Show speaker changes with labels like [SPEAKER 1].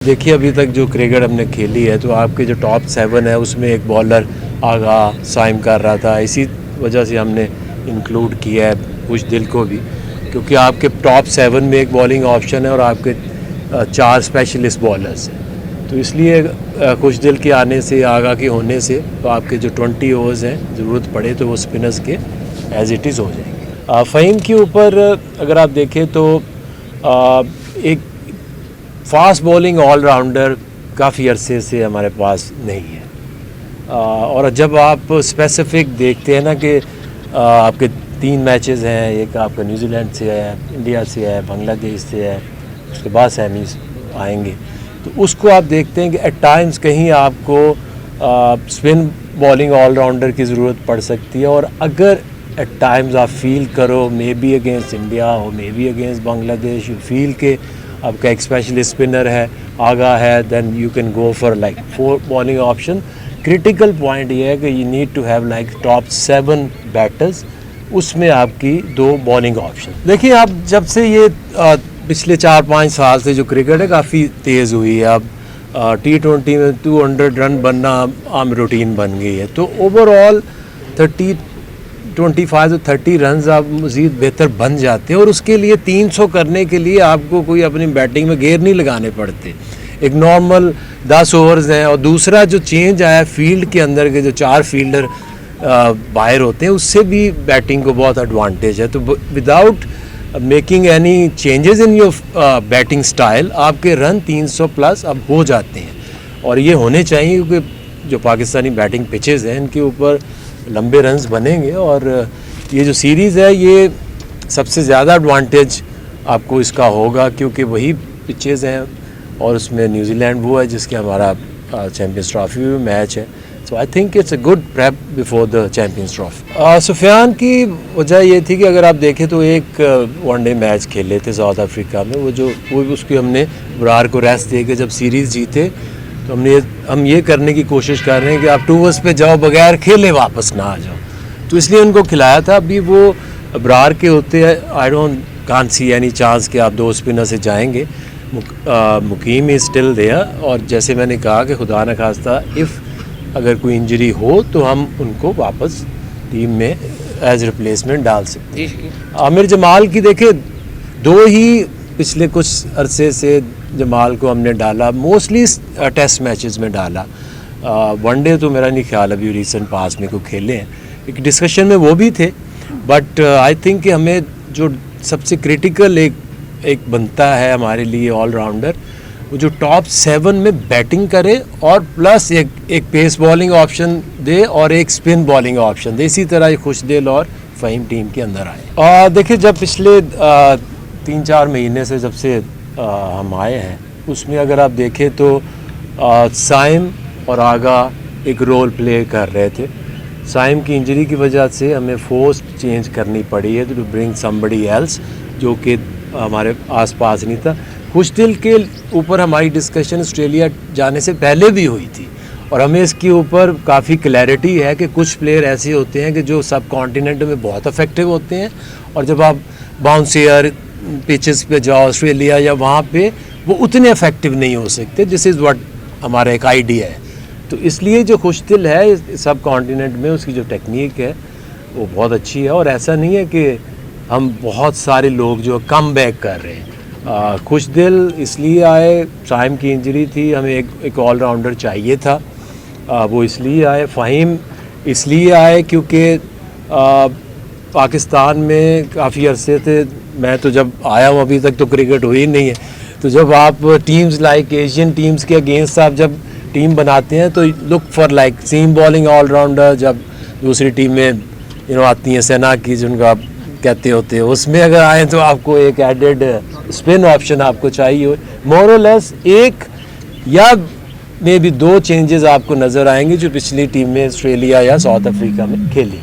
[SPEAKER 1] देखिए अभी तक जो क्रिकेट हमने खेली है तो आपके जो टॉप 7 है उसमें एक बॉलर आगा साइम कर रहा था, इसी वजह से हमने इंक्लूड किया है खुशदिल को भी, क्योंकि आपके टॉप 7 में एक बॉलिंग ऑप्शन है और आपके 4 स्पेशलिस्ट बॉलर्स हैं। तो इसलिए खुशदिल के आने से, आगा के होने से, तो आपके जो 20 ओवर्स हैं ज़रूरत पड़े तो वो स्पिनर्स के एज इट इज़ हो जाएंगे। फ़हीम के ऊपर अगर आप देखें तो एक फास्ट बॉलिंग ऑलराउंडर काफ़ी अरसे से हमारे पास नहीं है। और जब आप स्पेसिफिक देखते हैं ना कि आपके 3 मैचेस हैं, एक आपका न्यूजीलैंड से है, इंडिया से है, बांग्लादेश से है, उसके बाद सेमीज आएंगे, तो उसको आप देखते हैं कि एट टाइम्स कहीं आपको स्पिन बॉलिंग ऑलराउंडर की ज़रूरत पड़ सकती है। और अगर एट टाइम्स आप फील करो मे बी अगेंस्ट इंडिया हो, may be against Bangladesh, you feel के आपका एक स्पेशलिस्ट स्पिनर है, आगा है, then you can go for like 4 bowling option. Critical point ये है कि you need to have like top 7 batters, उसमें आपकी 2 बॉलिंग ऑप्शन। देखिए आप जब से ये पिछले 4-5 साल से जो क्रिकेट है काफ़ी तेज़ हुई है, अब T20 में 200 रन बनना आम रूटीन बन गई है, तो ओवरऑल 25 से 30 रन आप मज़ीद बेहतर बन जाते हैं। और उसके लिए 300 करने के लिए आपको कोई अपनी बैटिंग में गेयर नहीं लगाने पड़ते, एक नॉर्मल 10 ओवर्स हैं। और दूसरा जो चेंज आया फील्ड के अंदर के जो 4 फील्डर बाहर होते हैं, उससे भी बैटिंग को बहुत एडवांटेज है। तो without making any changes in your batting style आपके रन 300 प्लस अब हो जाते हैं। और ये होने चाहिए क्योंकि जो पाकिस्तानी बैटिंग पिचेस हैं इनके ऊपर लंबे रन्स बनेंगे। और ये जो सीरीज़ है ये सबसे ज़्यादा एडवांटेज आपको इसका होगा क्योंकि वही पिचेस हैं और उसमें न्यूजीलैंड वो है जिसके हमारा चैम्पियंस ट्रॉफी में मैच है। So I think it's a good prep before the champions trophy. Sufiyan की वजह ये थी कि अगर आप देखें तो एक वनडे मैच खेले थे साउथ अफ्रीका में, वो उसकी हमने बरार को रेस्ट दे के जब सीरीज़ जीते तो हम ये करने की कोशिश कर रहे हैं कि आप टूवर्स पे जाओ, बगैर खेले वापस ना आ जाओ, तो इसलिए उनको खिलाया था। अभी वो बरार के होते हैं, I can't see any chance कि आप 2 स्पिनर से जाएंगे। मुकीम इज स्टिल देयर, और जैसे मैंने कहा कि खुदा न खास्ता इफ़ अगर कोई इंजरी हो तो हम उनको वापस टीम में एज रिप्लेसमेंट डाल सकते हैं। आमिर जमाल की देखे 2 ही पिछले कुछ अरसे से जमाल को हमने डाला, मोस्टली टेस्ट मैचेस में डाला। वनडे तो मेरा नहीं ख्याल अभी रिसेंट पास में को खेले हैं, एक डिस्कशन में वो भी थे। बट आई थिंक कि हमें जो सबसे क्रिटिकल एक बनता है हमारे लिए ऑलराउंडर, वो जो टॉप 7 में बैटिंग करे और प्लस एक पेस बॉलिंग ऑप्शन दे और एक स्पिन बॉलिंग ऑप्शन दे। इसी तरह खुशदिल और फ़हीम टीम के अंदर आए। देखिए जब पिछले 3-4 महीने से जब से हम आए हैं उसमें अगर आप देखें तो साइम और आगा एक रोल प्ले कर रहे थे। साइम की इंजरी की वजह से हमें फोर्स चेंज करनी पड़ी है टू ब्रिंग समबडी एल्स जो कि हमारे आसपास नहीं था। खुशदिल के ऊपर हमारी डिस्कशन ऑस्ट्रेलिया जाने से पहले भी हुई थी और हमें इसके ऊपर काफ़ी क्लैरिटी है कि कुछ प्लेयर ऐसे होते हैं कि जो सब कॉन्टिनेंट में बहुत इफेक्टिव होते हैं और जब आप बाउंसियर पिचेस पे जाओ ऑस्ट्रेलिया या वहाँ पे वो उतने इफेक्टिव नहीं हो सकते। दिस इज़ व्हाट हमारा एक आइडिया है। तो इसलिए जो खुशदिल है सब कॉन्टिनेंट में उसकी जो टेक्निक है वो बहुत अच्छी है। और ऐसा नहीं है कि हम बहुत सारे लोग जो कम बैक कर रहे हैं। खुशदिल इसलिए आए, साइम की इंजरी थी, हमें एक ऑलराउंडर चाहिए था, वो इसलिए आए। फ़हीम इसलिए आए क्योंकि पाकिस्तान में काफ़ी अरसे थे, मैं तो जब आया हूँ अभी तक तो क्रिकेट हुई नहीं है, तो जब आप टीम्स लाइक एशियन टीम्स के अगेंस्ट आप जब टीम बनाते हैं तो look for like seam bowling all rounder. जब दूसरी टीम में आती हैं सेना की जिनका आप कहते होते हैं, उसमें अगर आए तो आपको एक एडेड स्पिन ऑप्शन आपको चाहिए। मोर और लेस एक या मे बी 2 चेंजेस आपको नज़र आएंगे जो पिछली टीम में ऑस्ट्रेलिया या साउथ अफ्रीका में खेली।